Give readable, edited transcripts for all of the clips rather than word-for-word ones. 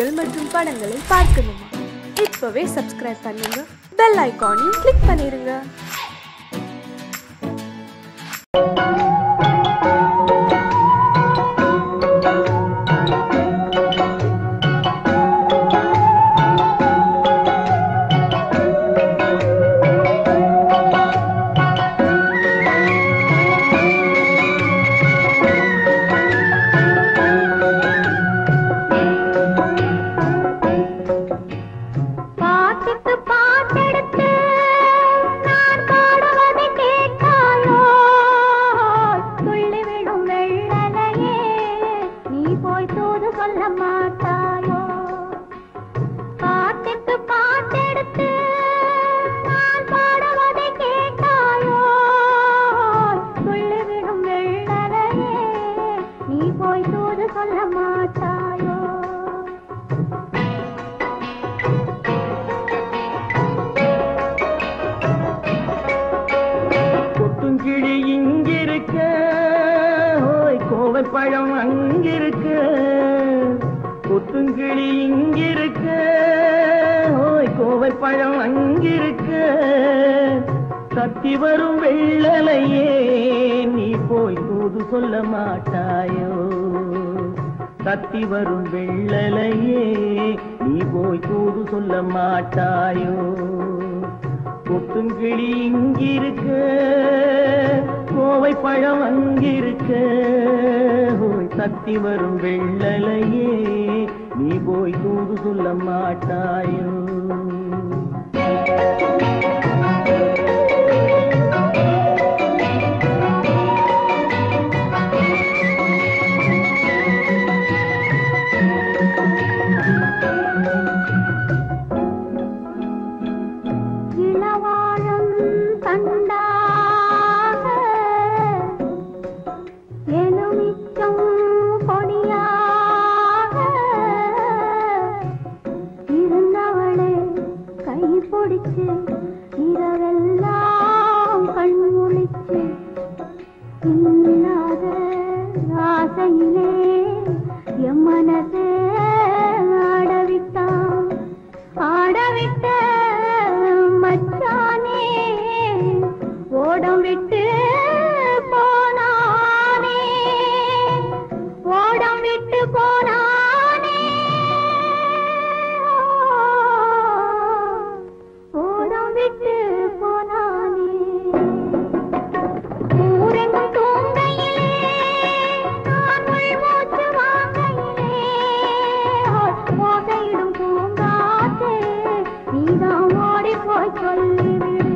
நிகழ்ச்சிகள் மற்றும் படங்களை பார்க்கணுமா? இப்பவே சப்ஸ்கிரைப் பண்ணுங்க, பெல் ஐகானையும் கிளிக் பண்ணிருங்க. பழம் அங்கிருக்க, கொத்துங்கிளி இங்கிருக்க, ஓய் கோவை பழம் அங்கிருக்க, தத்தி வரும் வெள்ளலையே நீ போய் தூது சொல்ல மாட்டாயோ? தத்தி வரும் வெள்ளலையே நீ போய் தூது சொல்ல மாட்டாயோ? கொத்துங்கிளி இங்கிருக்க, கோவை பழம் அங்கிருக்க, தத்தி வரும் வெள்ளலையே நீ போய் தூது சொல்ல மாட்டாயோ? இரவெல்லாம் கண்முழிச்சு இல்லாத ஆசையிலே என் மனசே ஆடவிட்டான். ஆடவிட்ட மச்சானே ஓடம் விட்டு போனானே, ஓடம் விட்டு போனானே, விட்டு போனானே. ஊரெங்கும் தூங்கையிலே நான் மூச்சு வாங்கையிலே ஓசையிடும் பூங்காற்றே நீதான் ஓடி போய் சொல்லிவிடு.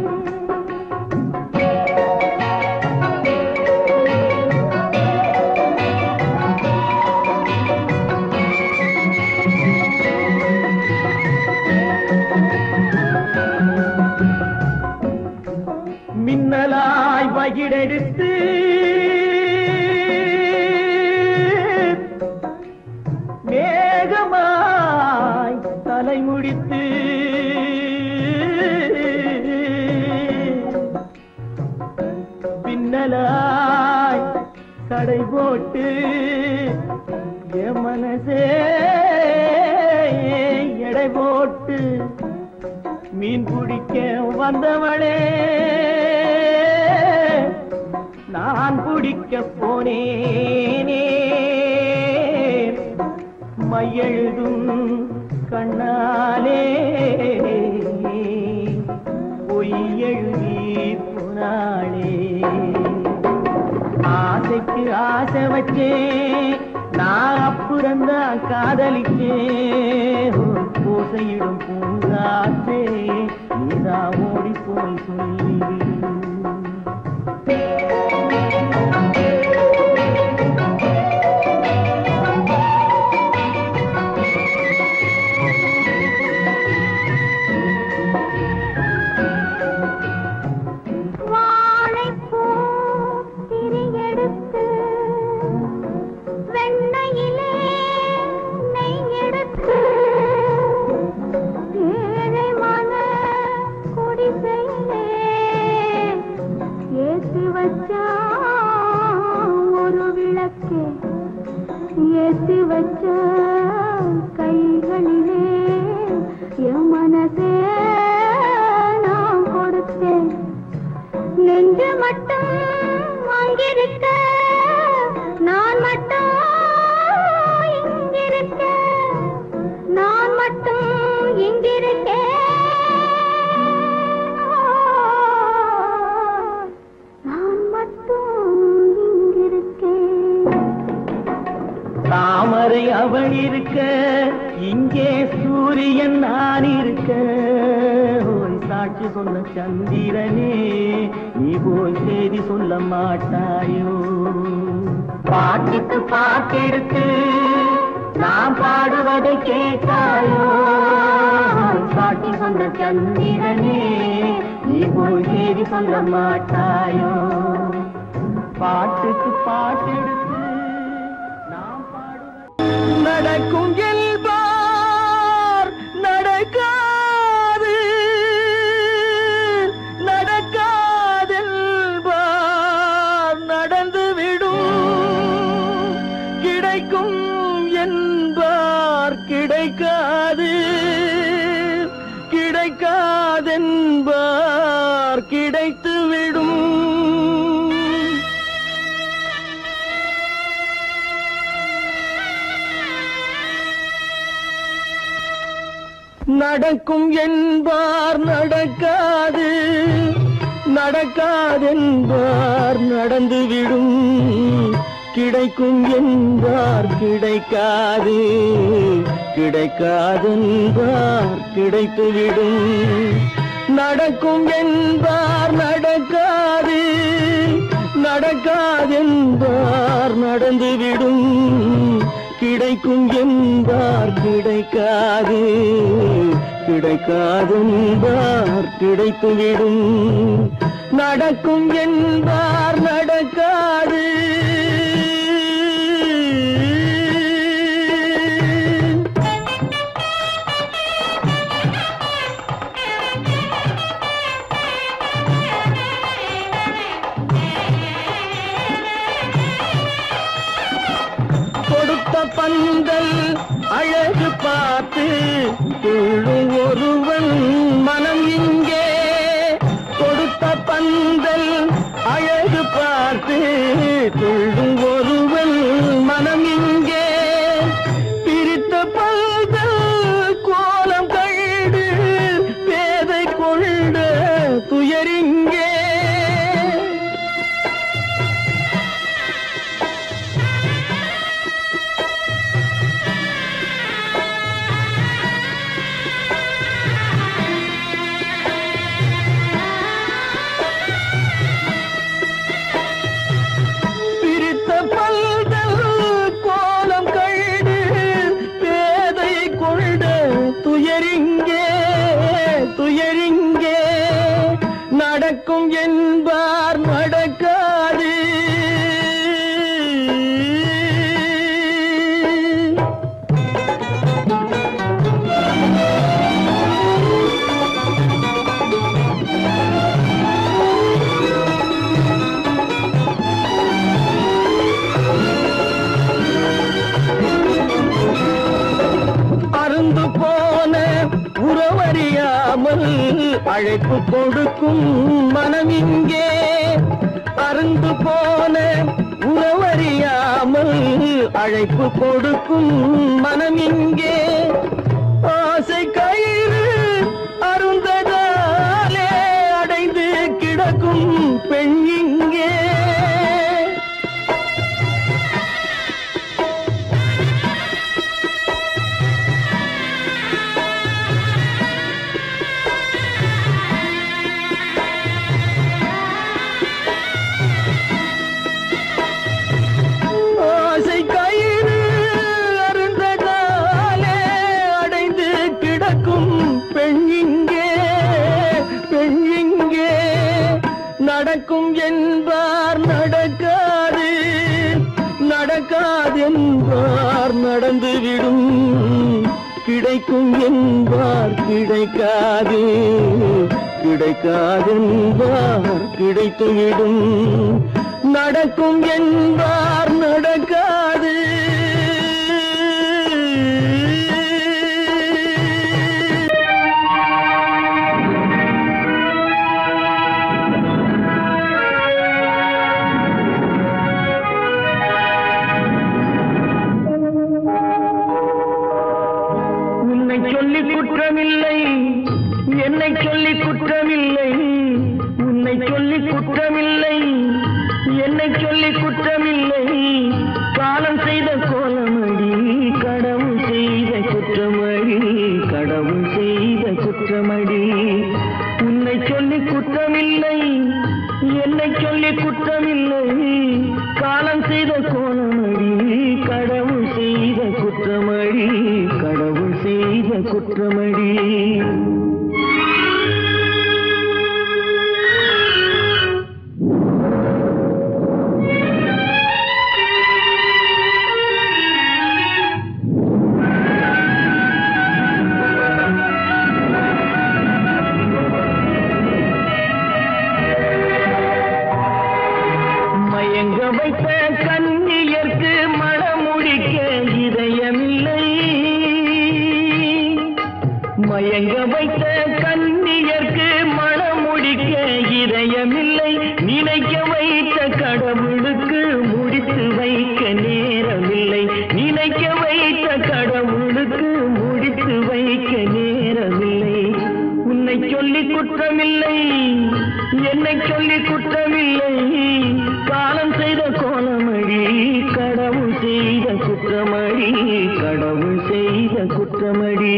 மின்னலாய் வகிடெடுத்து மேகமாய் தலைமுடித்து பின்னலாய் கடை போட்டு என் மனசே எடை போட்டு மீன் பிடிக்க வந்தவளே நான் பிடிக்க போனேனே. மையெழுதும் கண்ணாலே பொய் எழுதி போனாளே. ஆசைக்கு ஆசை வச்சேன் நான், அப்புறந்தான் காதலிச்சேன். ஓசையிடும் பூங்காற்றே நீதான் ஓடி போய் சொல்லிவிடு. ஏழை மன குடிசையிலே மட்டும் அங்கிருக்க, நான் மட்டும் இங்கிருக்க, நான் மட்டும் இங்கிருக்கேன், நான் மட்டும் இங்கிருக்கேன். தாமரை அவள் இருக்க, இங்கே சூரியன் நான் இருக்க, ஓய் சாட்சி சொன்ன சந்திரனே, நீ போய் செய்தி சொல்ல மாட்டாயோ? பாட்டுக்கு பாட்டெடுத்து நான் பாடுவதை கேட்டாயோ? சாட்சி சொன்ன சந்திரனே, நீ போய் செய்தி சொல்ல மாட்டாயோ? பாட்டுக்கு பாட்டெடுத்து நான் பாடுவதை நடக்கும் என்பார் நடக்காது, நடக்காதென்பார் நடந்துவிடும், கிடைக்கும் என்பார் கிடைக்காது, கிடைக்காதென்பார் கிடைத்துவிடும். நடக்கும் என்பார் நடக்காது, நடக்காதென்பார் நடந்துவிடும், கிடைக்கும் என்பார் கிடைக்காது, கிடைக்காதென்பார் கிடைத்துவிடும். நடக்கும் என்பார் நடக்காது, நடக்காதென்பார் நடந்துவிடும், கிடைக்கும் என்பார் கிடைக்காது, கிடைக்காதென்பார் கிடைத்துவிடும். நடக்கும் என்பார் நடக்காது. கொடுத்த பந்தல் அழகு பார்த்து துள்ளும் ஒருவன் மனம் இங்கே, கொடுத்த பந்தல் அழகு பார்த்து துள்ளும் ஒருவன் மனம் இங்கே, பிரித்த பந்தல் கோலம் கண்டு பேதை கொண்ட துயரிங்கே. துயரிங்கே நடக்கும் என்பார் நடக்காது. அருந்து போன உறவறியாமல் அழைப்பு கொடுக்கும் மனம் இங்கே, அருந்து போன உறவறியாமல் அழைப்பு கொடுக்கும் மனம் இங்கே, ஆசை கயிறு அருந்ததாலே அடைந்து கிடக்கும் பெண் இங்கே. நடக்கும் என்பார் நடக்காது, நடக்காதென்பார் நடந்துவிடும், கிடைக்கும் என்பார் கிடைக்காது, கிடைக்காதென்பார் கிடைத்துவிடும். நடக்கும் என்பார் நடக்காது. உன்னை சொல்லி குற்றமில்லை, என்னை சொல்லி குற்றமில்லை. உன்னை சொல்லி குற்றமில்லை, என்னை சொல்லி குற்றமில்லை. காலம் செய்த கோலமடி, கடவுள் செய்த குற்றமடி, கடவுள் செய்த குற்றமடி. உன்னை சொல்லி குற்றமில்லை, என்னை சொல்லி குற்றமில்லை. காலம் செய்த கோலமடி, கடவுள் செய்த குற்றமடி, கடவுள் செய்த குற்றமடி. மயங்க வைத்த கன்னியர்க்கு மணமுடிக்க இதயமில்லை. நினைக்க வைத்த கடவுளுக்கு முடித்து வைக்க நேரமில்லை. நினைக்க வைத்த கடவுளுக்கு முடித்து வைக்க நேரமில்லை. உன்னை சொல்லி குற்றமில்லை, என்னை சொல்லி குற்றமில்லை. காலம் செய்த கோலமடி, கடவுள் செய்த குற்றமடி, கடவுள் செய்த குற்றமடி.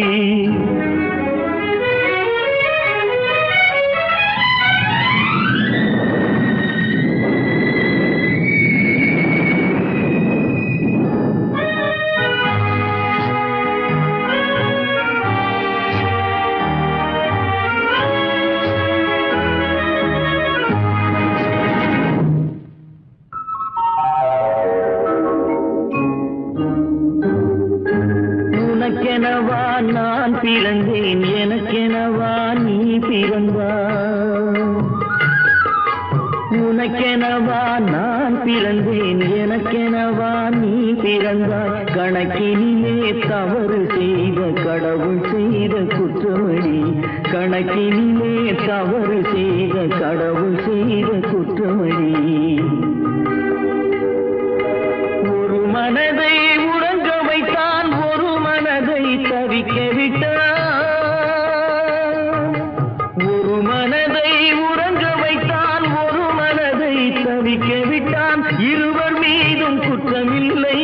உனக்கெனவா நான் பிறந்தேன், எனக்கெனவா நீ பிறந்தாய். உனக்கெனவா நான் பிறந்தேன், எனக்கெனவா நீ பிறந்தாய். கணக்கினிலே தவறு செய்த கடவுள் செய்த குற்றமடி, கணக்கினிலே தவறு செய்த கடவுள் செய்த குற்றமடி. ஒரு மனதை உறங்க வைத்தான், ஒரு மனதை தவிக்க விட்டான். ஒரு மனதை உறங்க வைத்தான், ஒரு மனதை தவிக்க விட்டான். இருவர் மீதும் குற்றமில்லை,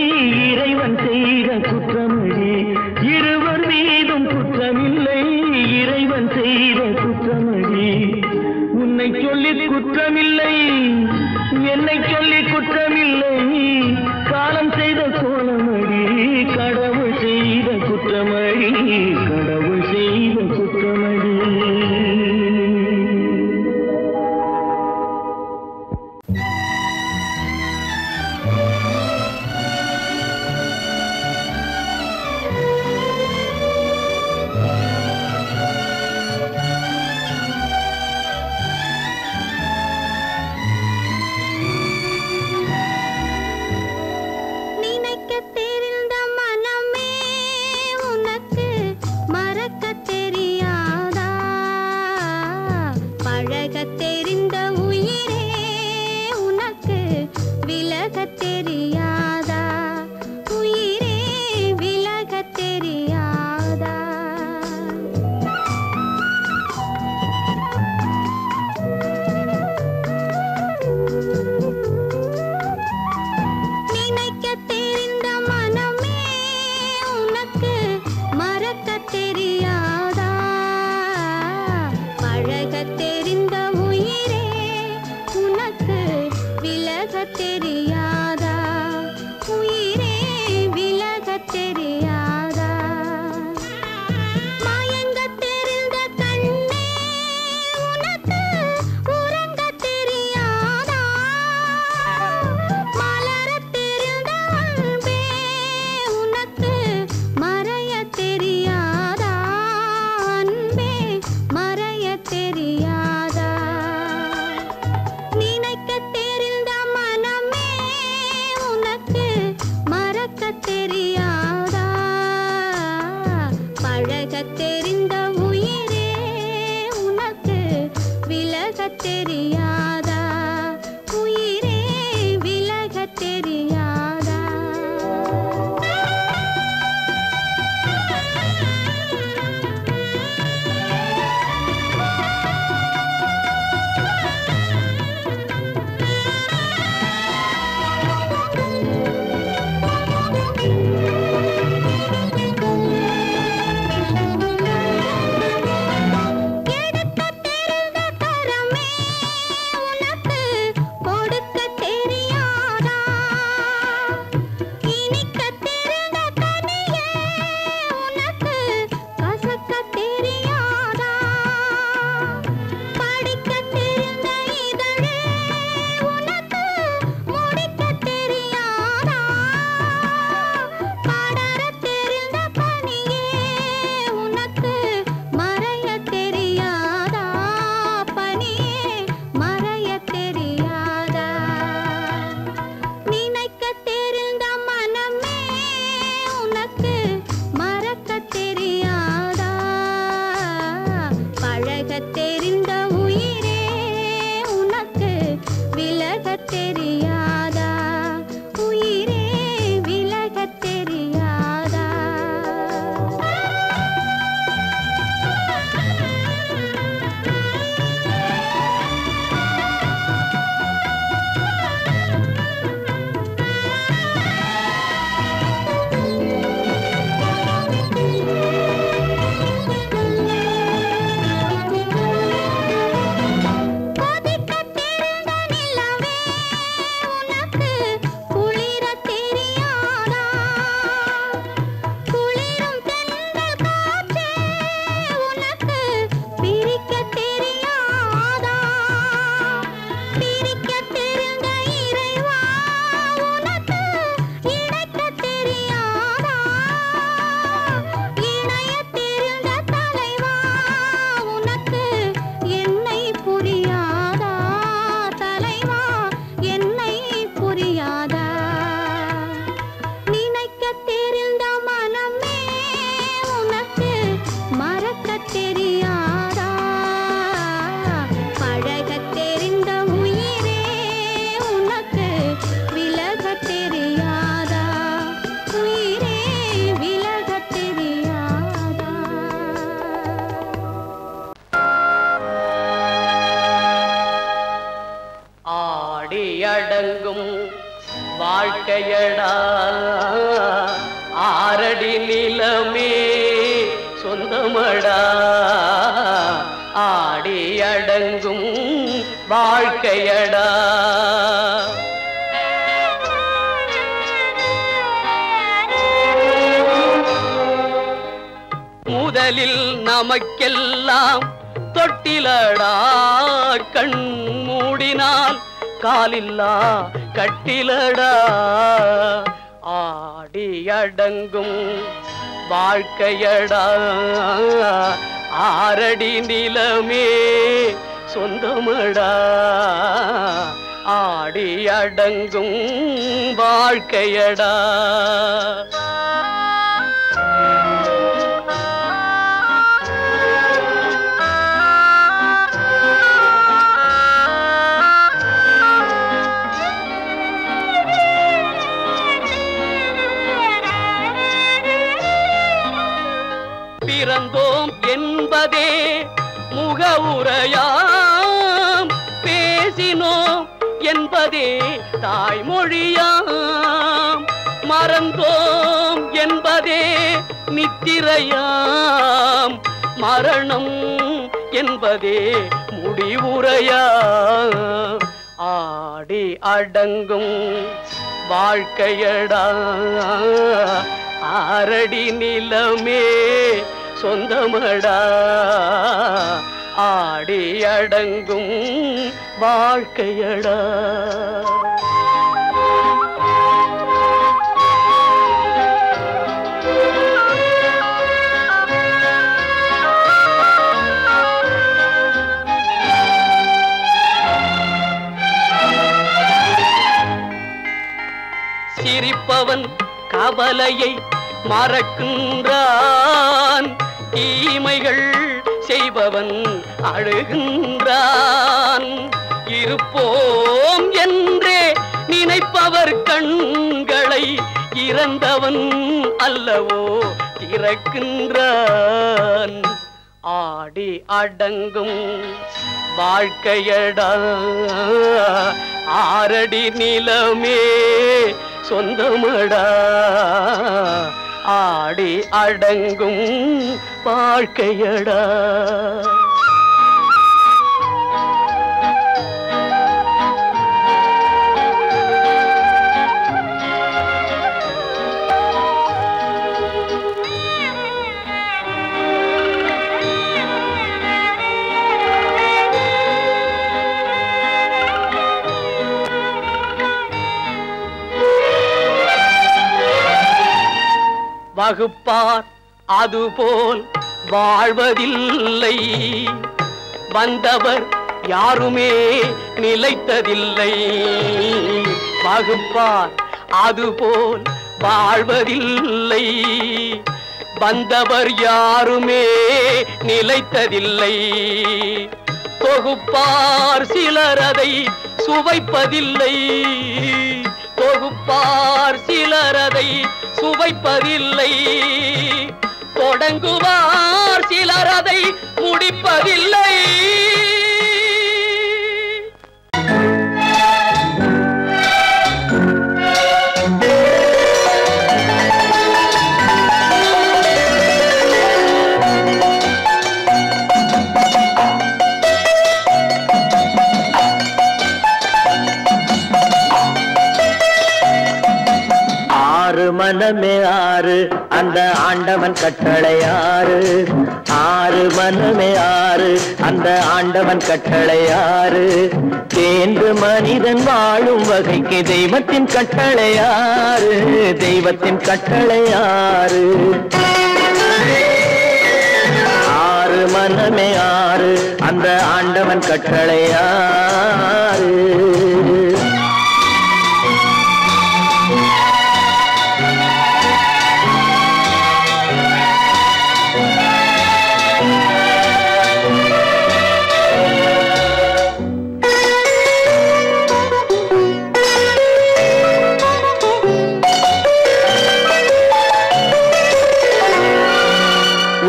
இறைவன் செய்த குற்றமடி. இருவர் மீதும் குற்றமில்லை, இறைவன் செய்த குற்றமடி. உன்னை சொல்லி குற்றமில்லை, என்னை சொல்லி குற்றமில்லை. காலம் செய்த கோலமடி, கடவுள் செய்த குற்றமடி, கடவுள் செய்த குற்றமடி. வாழ்க்கையடா ஆரடி நிலமே சொந்தமடா ஆடி அடங்கும் வாழ்க்கையடா முதலில் நமக்கெல்லாம் தொட்டிலடா கண் மூடினால் காலில்லா கட்டிலடா ஆடி அடங்கும் வாழ்க்கையடா ஆரடி நிலமே சொந்தமடா ஆடி அடங்கும் வாழ்க்கையடா பிறந்தோம் என்பதே முகவுரையாம் பேசினோம் என்பதே தாய்மொழியாம் மறந்தோம் என்பதே நித்திரையாம் மரணம் என்பதே முடிவுரையாம் ஆடி அடங்கும் வாழ்க்கையடா ஆரடி நிலமே சொந்தமடா ஆடி அடங்கும் வாழ்க்கையடா சிரிப்பவன் கவலையை மறக்கின்றான் தீமைகள் செய்பவன் அழுகின்றான் இருப்போம் என்றே நினைப்பவர் கண்களை இறந்தவன் அல்லவோ திறக்கின்றான் ஆடி அடங்கும் வாழ்க்கையடா ஆரடி நிலமே சொந்தமடா ஆடி அடங்கும் வாழ்க்கையடா வகுப்பார் அதுபோல் வாழ்வதில்லை வந்தவர் யாருமே நிலைத்ததில்லை வகுப்பார் அதுபோல் வாழ்வதில்லை வந்தவர் யாருமே நிலைத்ததில்லை தொகுப்பார் சிலர் அதை சுவைப்பதில்லை தொகுப்பார் சிலர் அதை சுவைப்பதில்லை தொடங்குவார் சிலர் அதை முடிப்பதில்லை மனமே ஆறு அந்த ஆண்டவன் கட்டளை ஆறு ஆறு மனமே ஆறு அந்த ஆண்டவன் கட்டளை ஆறு தேர்ந்து மனிதன் வாழும் வகைக்கு தெய்வத்தின் கட்டளை ஆறு தெய்வத்தின் கட்டளை ஆறு ஆறு மனமே ஆறு அந்த ஆண்டவன் கட்டளை ஆறு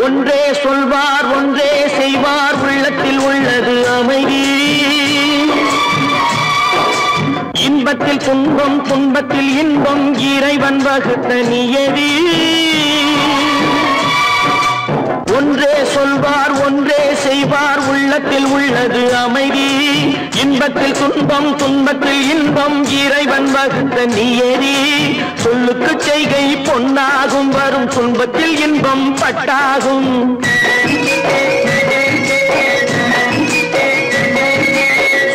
ஒன்றே சொல்வார் ஒன்றே செய்வார் உள்ளத்தில் உள்ளது அமைதி இன்பத்தில் துன்பம் துன்பத்தில் இன்பம் இறைவன் வகுத்த நியதி ஒன்றே சொல்வார் ஒன்றே செய்வார் உள்ளத்தில் உள்ளது அமைதி இன்பத்தில் துன்பம் துன்பத்தில் இன்பம் இறைவன் வகுத்த நியதி சொல்லுக்கு செய்கை பொன்னாகும் வரும் துன்பத்தில் இன்பம் பட்டாகும்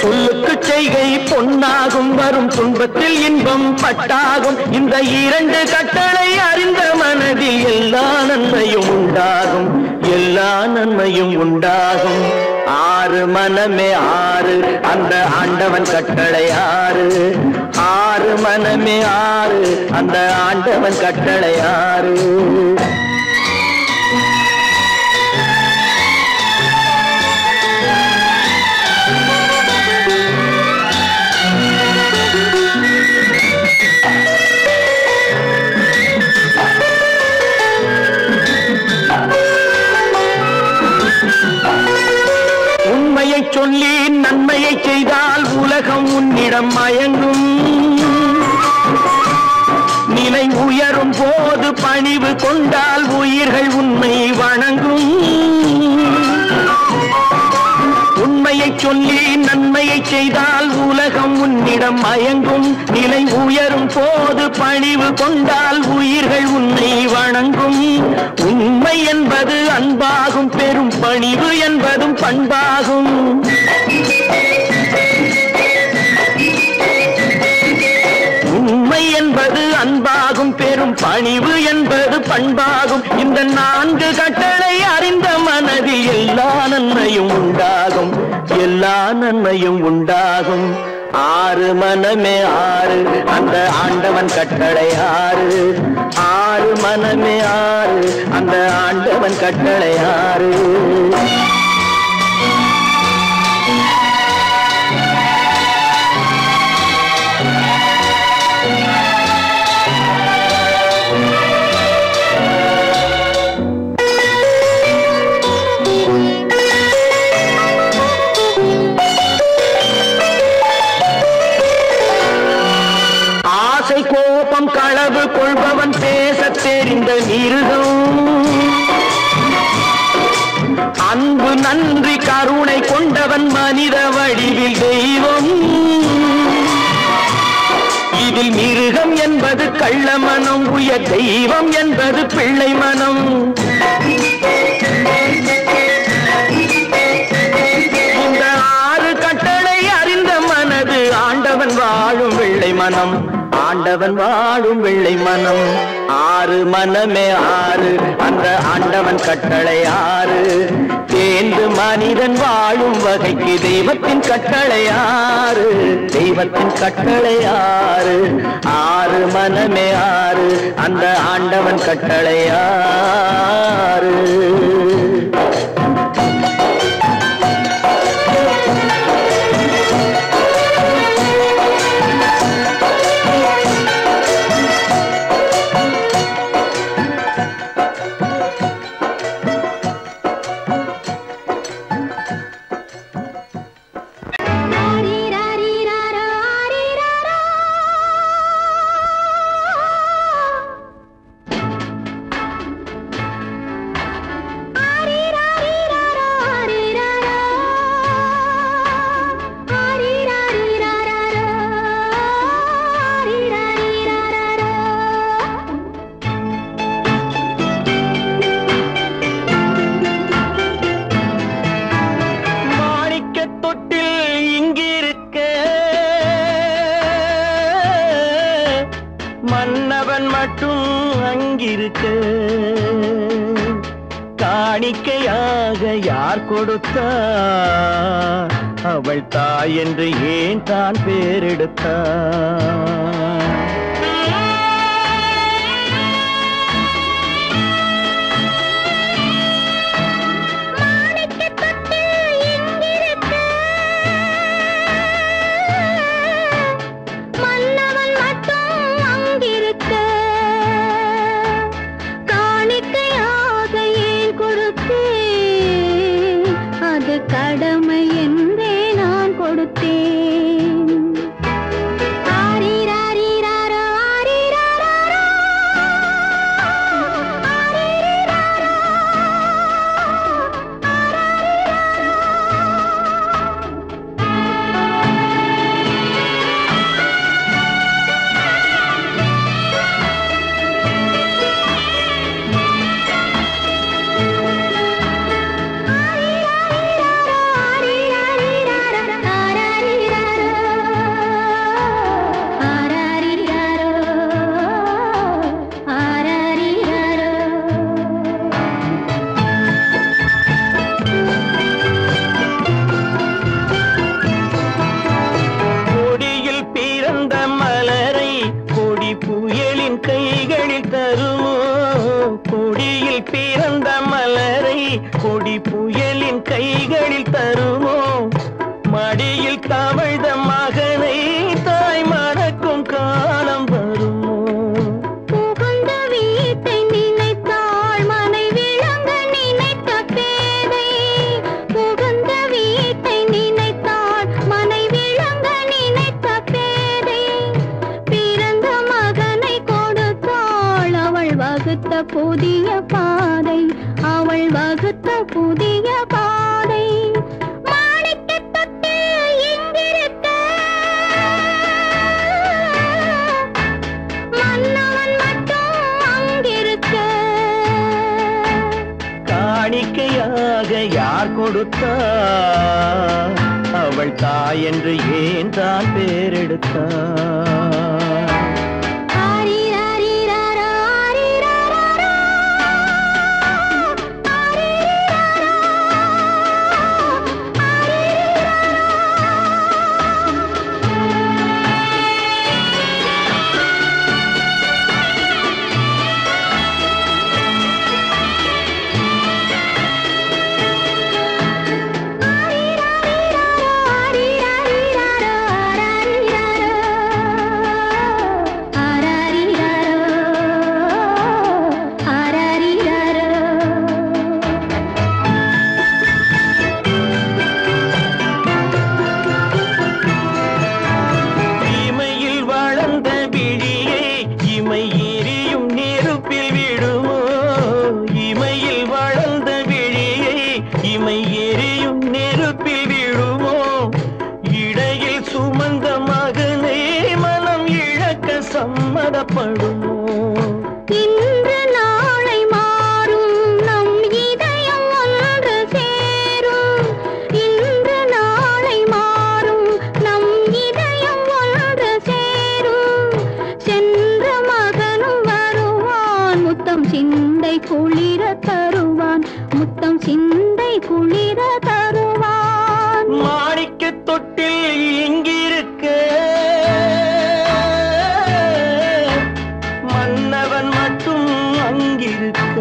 சொல்லுக்கு செய்கை பொன்னாகும் வரும் துன்பத்தில் இன்பம் பட்டாகும் இந்த இரண்டு கட்டளை அறிந்த மனதில் எல்லா நன்மையும் உண்டாகும் எல்லா நன்மையும் உண்டாகும் ஆறு மனமே ஆறு அந்த ஆண்டவன் கட்டளை ஆறு ஆறு மனமே ஆறு அந்த ஆண்டவன் கட்டளை ஆறு சொல்லி நன்மையை செய்தால் உலகம் உன்னிடம் மயங்கும் நிலை உயரும் போது பணிவு கொண்டால் உயிர்கள் உன்னை வணங்கும் உண்மையை சொல்லி நன்மையை செய்தால் உலகம் உன்னிடம் மயங்கும் நிலை உயரும் போது பணிவு கொண்டால் உயிர்கள் உன்னை வணங்கும் உண்மை என்பது அன்பாகும் பெரும் பணிவு என்பதும் பண்பாகும் உண்மை என்பது அன்பாகும் பெரும் பணிவு என்பது பண்பாகும் இந்த நான்கு கட்டளை அறிந்த மனதில் எல்லா நன்மையும் உண்டாகும் எல்லா நன்மையும் உண்டாகும் ஆறு மனமே ஆறு அந்த ஆண்டவன் கட்டளை ஆறு ஆறு மனமே ஆறு அந்த ஆண்டவன் கட்டளை ஆறு கோபம் களவு கொள்பவன் பேச தெரிந்த மிருகம் அன்பு நன்றி கருணை கொண்டவன் மனித வடிவில் தெய்வம் இதில் மிருகம் என்பது கள்ள மனம் உயர் தெய்வம் என்பது பிள்ளை மனம் இந்த ஆறு கட்டளை அறிந்த மனது ஆண்டவன் வாழும் வெள்ளை மனம் ஆண்டவன் வாழும் வெள்ளை மனம் ஆறு மனமே ஆறு அந்த ஆண்டவன் கட்டளை ஆறு தேர்ந்து மனிதன் வாழும் வகைக்கு தெய்வத்தின் கட்டளை ஆறு தெய்வத்தின் கட்டளை ஆறு ஆறு மனமே ஆறு அந்த ஆண்டவன் கட்டளை ஆறு மன்னவன் மட்டும் அங்கிருக்க காணிக்கையாக யார் கொடுத்தார் அவள் தாய் என்று ஏன் தான் பேரெடுத்தார் கடமை என்றே நான் கொடுத்தேன் புயலின் கைகளில் தருமோ மடியில் தவழ்ந்த மகனை தாய் மறக்கும் காலம் வருமோ புகுந்த வீட்டை நினைத்தாள் மனை விளங்க நினைத்த பேதை புகுந்த வீட்டை நினைத்தாள் மனை விளங்க நினைத்த பேதை பிறந்த மகனை கொடுத்தாள் அவள் வகுத்த புதிய பாதை அவள் வகுத்த புதிய பாதை மாணிக்கத் தொட்டில் இங்கிருக்க மன்னவன் மட்டும் அங்கிருக்க காணிக்கையாக யார் கொடுத்தார் அவள் தாய் என்று ஏன் தான் பேரெடுத்தார் ஆரிராரிராரா, ஆரிராராரா, ஆரிராரா, இமையில் வளர்ந்த விழியை இமை எரியும் நெருப்பில் விடுமோ இமையில் வளர்ந்த விழியை இமை எரியும் நெருப்பில் விடுமோ இடையில் சுமந்த மகனை மனம் இழக்க சம்மதப்படுமோ இன்று நாளை மாறும் நம் இதயம் ஒன்று சேரும் இன்று நாளை மாறும் நம் இதயம் ஒன்று சேரும் சென்ற மகனும் வருவான் முத்தம் சிந்தை குளிர தருவான் முத்தம் சிந்தை குளிர தருவான் மாணிக்க தொட்டில் இங்கிருக்க மன்னவன் மட்டும் அங்கிருக்க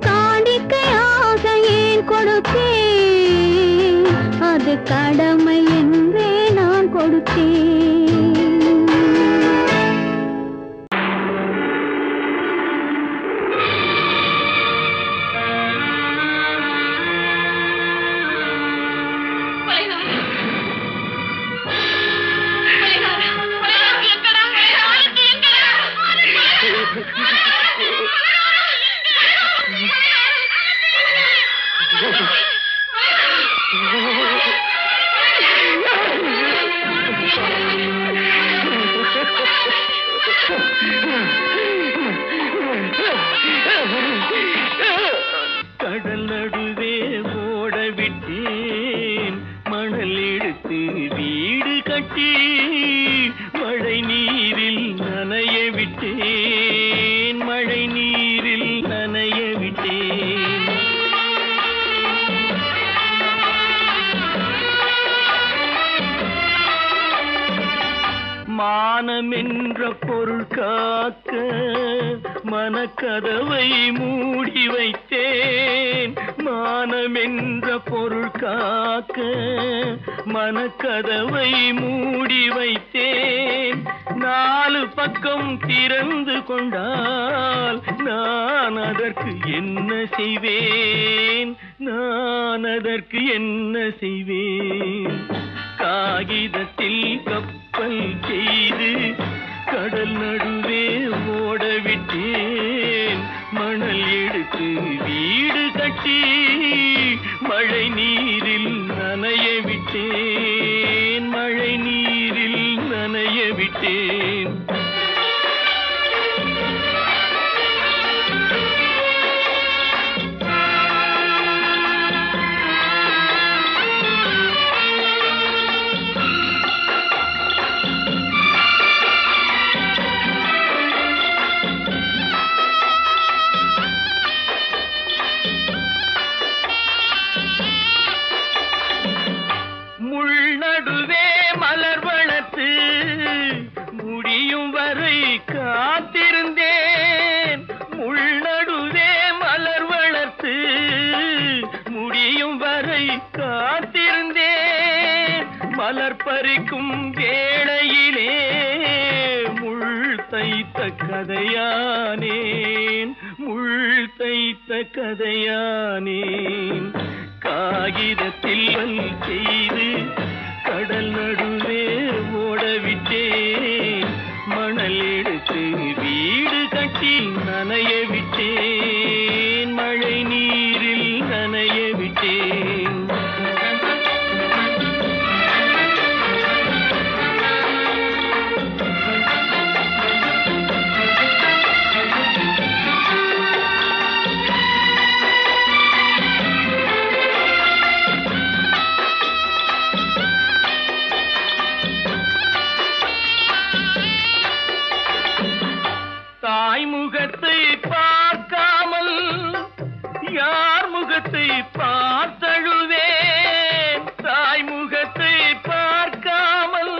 காணிக்கையாக ஏன் கொடுத்தேன் அது கடமை என்றே நான் கொடுத்தேன் கடல் நடுவே ஓட விட்டேன் மணல் எடுத்து வீடு கட்டி மழை நீரில் நனைய விட்டேன் மழை நீரில் நனைய விட்டேன் மானமென்ற பொருள் காக்க மனக்கதவை மூடி வைத்தேன் மானமென்ற பொருள் காக்க மனக்கதவை மூடி வைத்தேன் நாலு பக்கம் திறந்து கொண்டால் நான் அதற்கு என்ன செய்வேன் நான் அதற்கு என்ன செய்வேன் காகிதத்தில் கப்பல் செய்து கடல் நடுவே ஓட விட்டேன் மணல் எடுத்து வீடு கட்டி மழை நீரில் நனைய விட்டேன் மழை நீரில் நனைய விட்டேன் மலர் பறிக்கும் வேளையிலே முள் தைத்த கதையானேன், முள் தைத்த கதையானேன். காகிதத்தில் செய்து கடல் நடுவே ஓடவிட்டேன், மணல் எடுத்து வீடு கட்டி நனைய விட்டேன், மழை நீரில் நனைய விட்டேன். தாய்முகத்தை பார்க்காமல் யார் முகத்தை பார்த்தழுவேன், தாய்முகத்தை பார்க்காமல்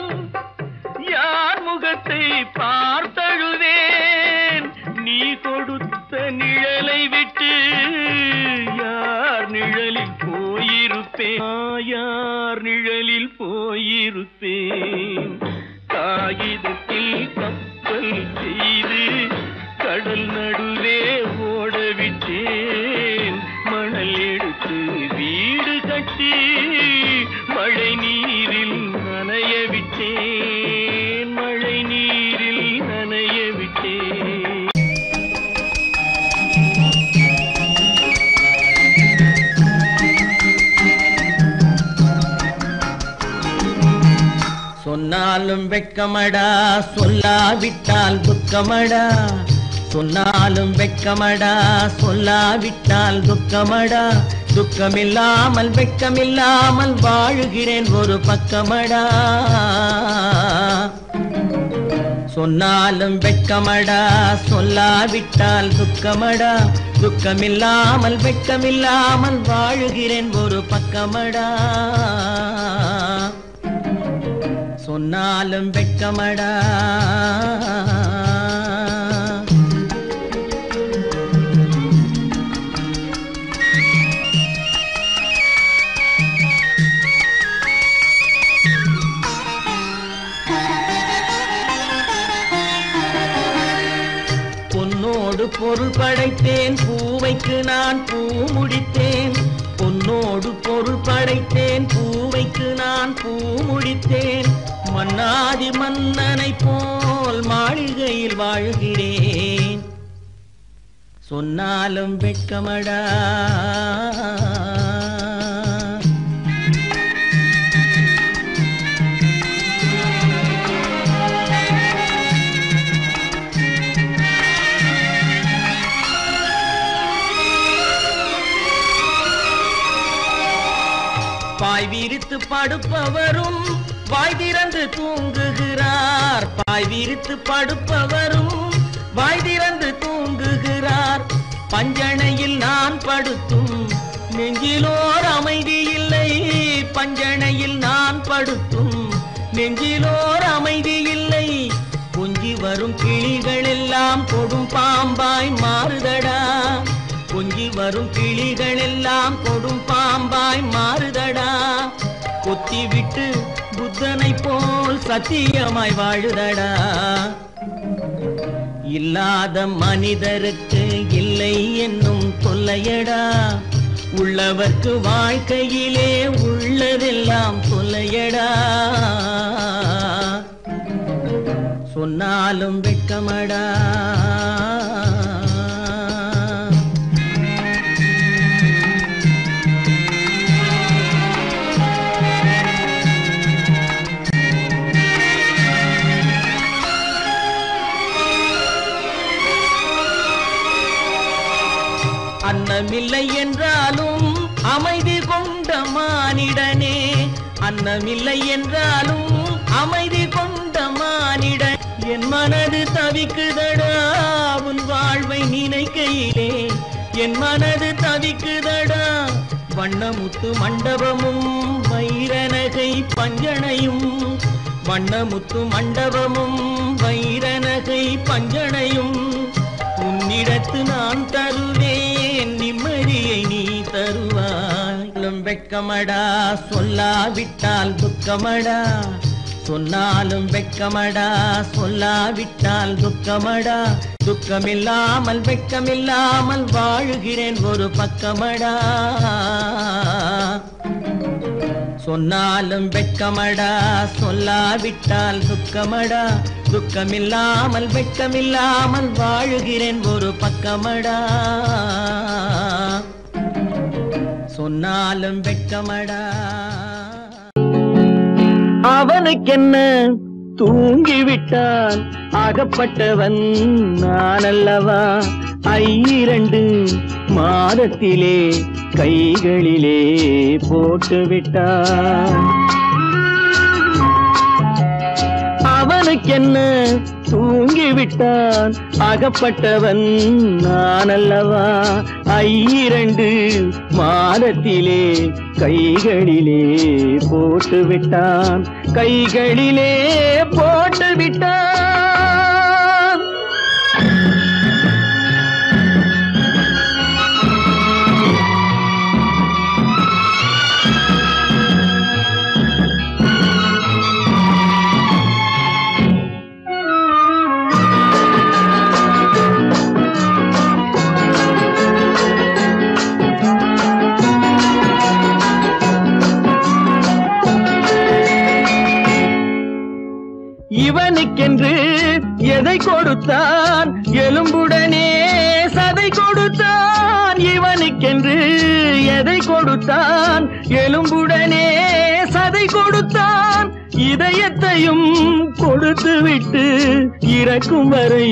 யார் முகத்தை பார்த்தழுவேன். நீ கொடுத்த நிழலை விட்டு யார் நிழலில் போயிருப்பேன், யார் நிழலில் போயிருப்பேன். காகிதத்தில் கப்பல் செய்து கடல் நடுவே ஓடவிட்டேன், மணல் எடுத்து வீடு கட்டி மழை நீரில் நனைய விட்டேன், மழை நீரில் நனைய விட்டேன். சொன்னாலும் வெட்கமடா, சொல்லாவிட்டால் துக்கமடா. சொன்னாலும் வெட்கமடா, சொல்லாவிட்டால் துக்கமடா. துக்கமில்லாமல் வெட்கமில்லாமல் வாழுகிறேன் ஒரு பக்கமடா. சொன்னாலும் வெட்கமடா, சொல்லாவிட்டால் துக்கமடா. துக்கமில்லாமல் வெட்கமில்லாமல் வாழுகிறேன் ஒரு பக்கமடா. சொன்னாலும் வெட்கமடா. பொன்னோடு பொருள் படைத்தேன், பூவைக்கு நான் பூ முடித்தேன். பொன்னோடு பொருள் படைத்தேன், பூவைக்கு நான் பூ முடித்தேன். மன்னாதி மன்னனை போல் மாளிகையில் வாழ்கிறேன். சொன்னாலும் வெட்கமடா. பாய் விரித்து படுப்பவரும் வாய் திறந்து தூங்குகிறார். பாய் விரித்து படுப்பவரும் வாய் திறந்து தூங்குகிறார். பஞ்சணையில் நான் படுத்தும் நெஞ்சிலோர் அமைதி இல்லை. பஞ்சணையில் நான் படுத்தும் நெஞ்சிலோர் அமைதி இல்லை. கொஞ்சி வரும் கிளிகள் எல்லாம் கொடும் பாம்பாய் மாறுதடா. கொஞ்சி வரும் கிளிகள் எல்லாம் கொடும் பாம்பாய் மாறுதடா. கொத்தி விட்டு புத்தனை போல் சத்தியமாய் வாழுதடா. இல்லாத மனிதருக்கு இல்லை என்னும் தொல்லையடா. உள்ளவர்க்கு வாழ்க்கையிலே உள்ளதெல்லாம் தொல்லையடா. சொன்னாலும் வெட்கமடா. அன்னமில்லை என்றாலும் அமைதி கொண்ட மானிடனே. அன்னமில்லை என்றாலும் அமைதி கொண்ட மானிடன். என் மனது தவிக்குதடா உன் வாழ்வை நினைக்கையிலே. என் மனது தவிக்குதடா. வண்ணமுத்து மண்டபமும் வைரநகை பஞ்சனையும். வண்ணமுத்து மண்டபமும் வைரநகை பஞ்சனையும். உன்னிடத்து நான் தருவேன், நிம்மதியை நீ தருவாய். வெட்கமடா சொல்லாவிட்டால் துக்கமடா சொன்னாலும் வெட்கமடா சொல்லாவிட்டால் துக்கமடா துக்கமில்லாமல் வெட்கமில்லாமல் வாழுகிறேன் ஒரு பக்கமடா சொன்னாலும் வெட்கமடா சொல்லாவிட்டால் துக்கமடா துக்கமில்லாமல் வெட்கமில்லாமல் வாழுகிறேன் ஒரு பக்கமடா சொன்னாலும் வெட்கமடா அவனுக்கென்ன தூங்கிவிட்டான் அகப்பட்டவன் நான் அல்லவா 2 மாதத்திலே கைகளிலே போட்டுவிட்டான் அவனுக்கென்ன தூங்கிவிட்டான் அகப்பட்டவன் நான் அல்லவா 2 மாதத்திலே கைகளிலே போட்டுவிட்டான் கைகளிலே போட்டுவிட்டான் இவனுக்கென்று எதை கொடுத்தான் எலும்புடனே சதை கொடுத்தான் இவனுக்கென்று எதை கொடுத்தான் எலும்புடனே சதை கொடுத்தான் இதயத்தையும் கொடுத்து விட்டு இறக்கும் வரை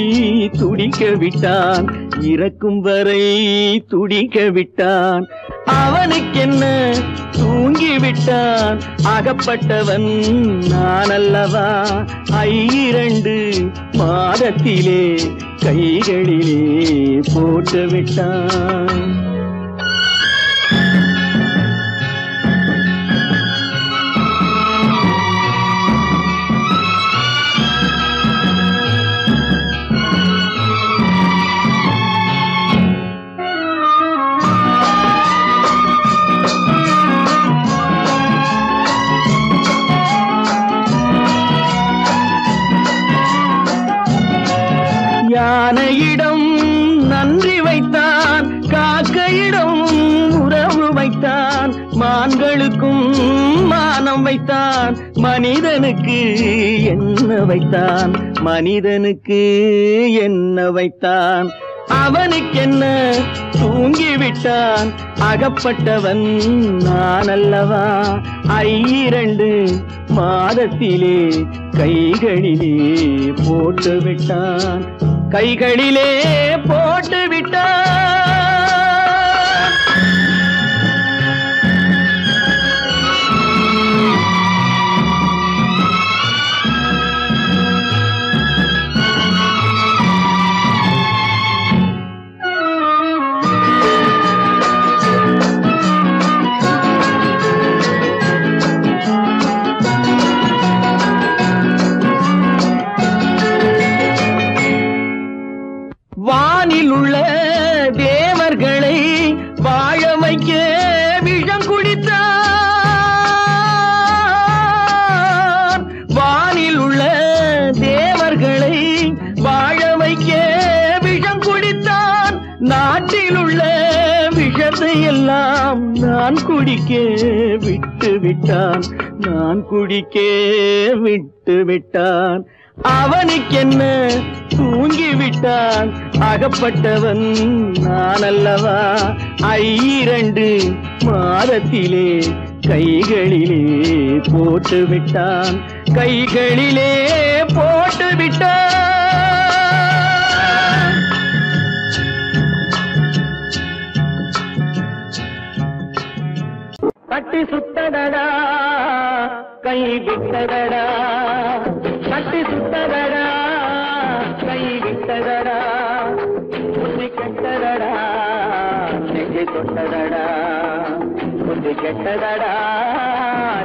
துடிக்க விட்டான் இறக்கும் வரை துடிக்க விட்டான் அவனுக்கென்ன தூங்கிவிட்டான் அகப்பட்டவன் நான் அல்லவா 2 மாதத்திலே கைகளிலே போட்டுவிட்டான் யானையிடம் நன்றி வைத்தான் காக்கையிடம் உறவு வைத்தான் மான்களுக்கும் மானம் வைத்தான் மனிதனுக்கு என்ன வைத்தான் மனிதனுக்கு என்ன வைத்தான் அவனுக்கென்ன தூங்கிவிட்டான் அகப்பட்டவன் நான் அல்லவா 2 மாதத்திலே கைகளிலே போட்டுவிட்டான் கைகளிலே போட்டுவிட்டான் வானில் உள்ள தேவர்களை வாழ வைக்க விஷம் குடித்தான் வானில் உள்ள தேவர்களை வாழ வைக்க விஷம் குடித்தான் நாட்டில் உள்ள விஷத்தை எல்லாம் நான் குடிக்க விட்டு விட்டான் நான் குடிக்க விட்டு விட்டான் அவனுக்கென்ன தூங்கிவிட்டான் அகப்பட்டவன் நான் அல்லவா 2 மாதத்திலே கைகளிலே போட்டுவிட்டான் கைகளிலே போட்டுவிட்டான் கட்டி சுத்தடடா கை விட்டடடா கட்டி சுத்தடடா கை விட்டடடா புத்தி கெட்டடடா நெஞ்சை தொட்டடடா புத்தி கெட்டடடா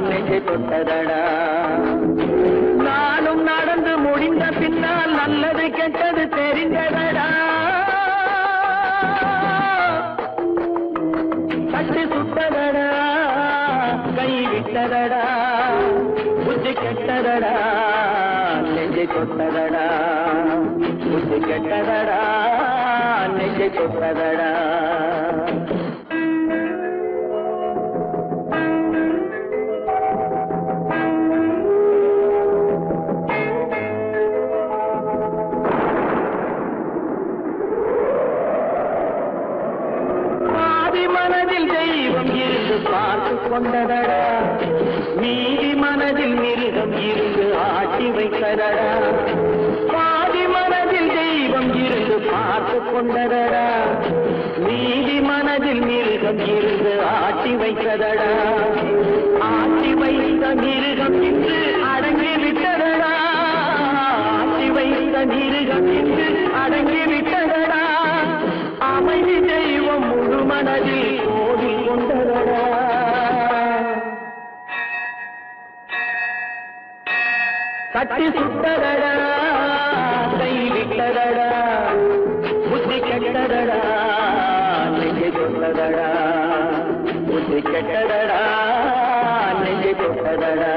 நெஞ்சை தொட்டடடா நானும் நடந்து முடிந்த பின்னால் நல்லது கெட்டது தெரிந்தடடா கட்டி சுத்தடடா கை விட்டதடா புத்தி கெட்டதடா நெஞ்சை தொட்டதடா புத்தி கெட்டதடா நெஞ்சை தொட்டதடா மனதில் தெய்வம் இருந்து பார்த்து கொண்டதடா நீதி மனதில் மிருகம் இருந்து ஆட்டி வைத்ததடா பாதி மனதில் தெய்வம் இருந்து பார்த்து கொண்டதடா நீதி மனதில் மிருகம் இருந்து ஆட்டி வைத்ததடா ஆட்டி வைத்த மிருகம் இன்று அடங்கி விட்டதடா ஆட்டி வைத்த மிருகம் இன்று அடங்கி விட்டதடா அமைதி தெய்வம் முழு மனதில் கோவில் கொண்டதடா கட்டி சுட்டதடா கை விட்டதடா புத்தி கெட்டதடா நெஞ்சை தொட்டதடா புத்தி கெட்டதடா நெஞ்சை தொட்டதடா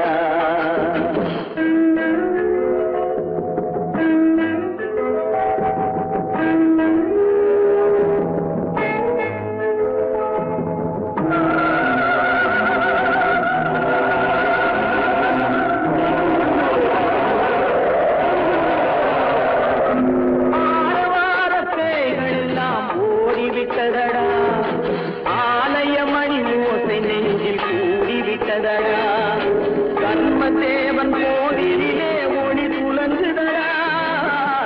கர்மதேவன் கோவிலிலே ஒளி துலங்குதடா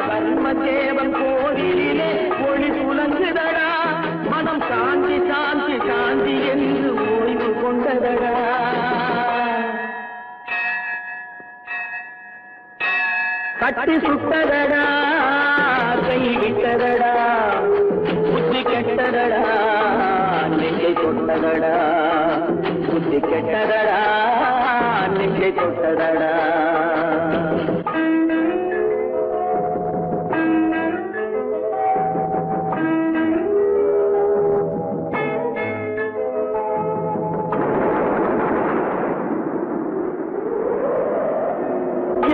கர்மதேவன் கோவிலிலே ஒளி துலங்குதடா மனம் சாந்தி சாந்தி சாந்தி என்று ஓய்வு கொண்டதடா கட்டி சுட்டதடா கை விட்டதடா புத்தி கெட்டதடா நெஞ்சை தொட்டதடா புத்தி கெட்டதடா நெஞ்சை தொட்டதடா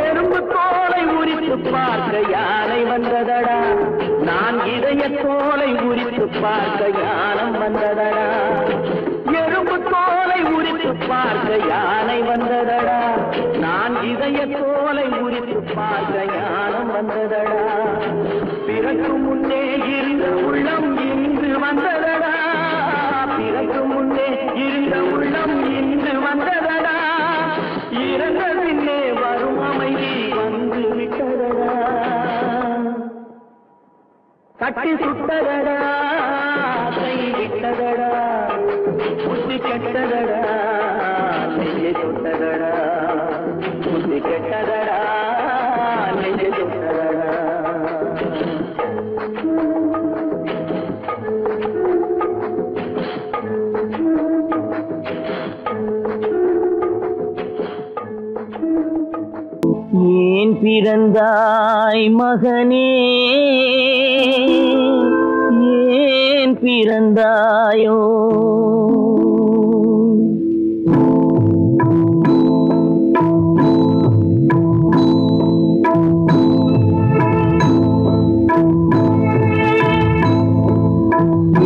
எறும்பு தோலை உரித்து பார்க்க யானை வந்ததடா நான் இதய தோலை உரித்து பார்க்க யானம் வந்ததடா எறும்பு தோலை உரித்து பார்க்க யானை வந்ததடா நான் இதய தோலை உரித்து பார்க்க யானம் வந்ததடா பிறகு முன்னே இருந்த உள்ளம் இன்று வந்ததடா பிறகு முன்னே இருந்த உள்ளம் இன்று வந்ததடா இறந்த பின்னே வரும் அமைதி வந்து விட்டதடா கட்டி சுட்டதடா கை விட்டதடா புத்தி கெட்டதடா நெஞ்சை தொட்டதடா புத்தி கெட்டதடா நெஞ்சை தொட்டதடா ஏன் பிறந்தாய் மகனே ஏன் பிறந்தாயோ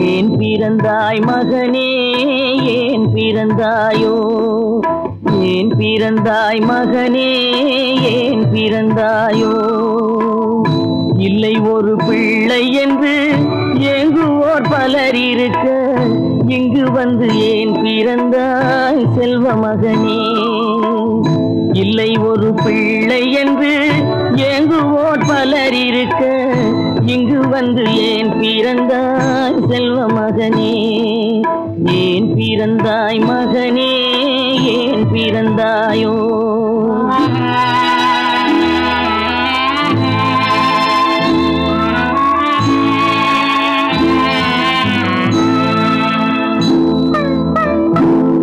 ஏன் பிறந்தாய் மகனே ஏன் பிறந்தாயோ ஏன் பிறந்தாய் மகனே ஏன் பிறந்தாயோ இல்லை ஒரு பிள்ளை என்று ஏங்குவோர் பலர் இருக்க இங்கு வந்து ஏன் பிறந்தாய் செல்வ மகனே இல்லை ஒரு பிள்ளை என்று ஏங்குவோர் பலர் இருக்க இங்கு வந்து ஏன் பிறந்தாய் செல்வ மகனே ஏன் பிறந்தாய் மகனே ஏன் பிறந்தாயோ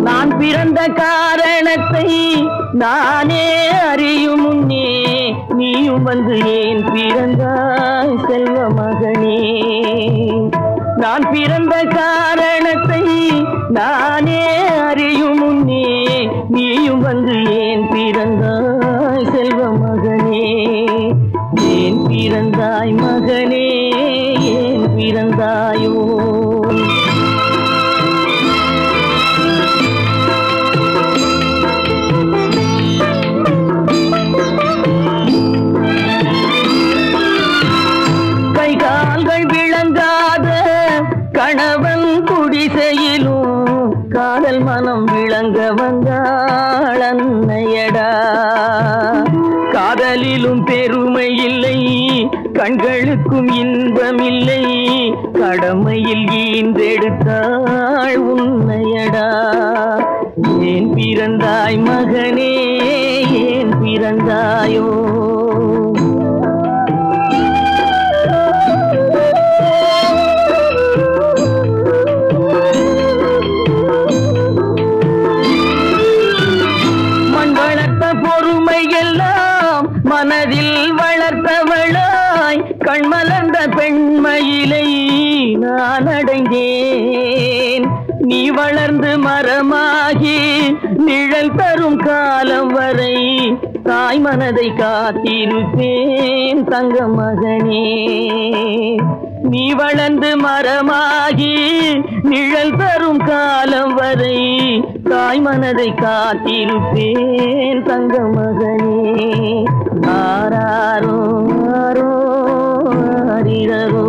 நான் பிறந்த காரணத்தை நானே அறியும் முன்னே நீயும் வந்து ஏன் பிறந்தாய் செல்வ மகனே நான் பிறந்த காரணத்தை நானே அறியும் முன்னே குடிசையிலும் காதல் மனம் விளங்க வந்தாள் அன்னையடா. காதலிலும் பெருமை இல்லை, கண்களுக்கும் இன்பம் இல்லை, கடமையில் ஈன்றெடுத்தாள் உன்னையடா. ஏன் பிறந்தாய் மகனே, ஏன் பிறந்தாயோ? மண் வளர்த்த பொறுமை எல்லாம் மனதில் வளர்த்தவளாய், கண்மலர்ந்த பெண்மையிலை நான் அடைந்தேன். நீ வளர்ந்து மரமாகி நிழல் தரும் காலம் வரை தாய் மனதை காத்திருப்பேன் தங்க மகனே. நீ வளர்ந்து மரமாகி நிழல் தரும் காலம் வரை தாய் மனதை காத்திருப்பேன் தங்க மகனே. ஆராரோ ஆரோ ஆரிரரோ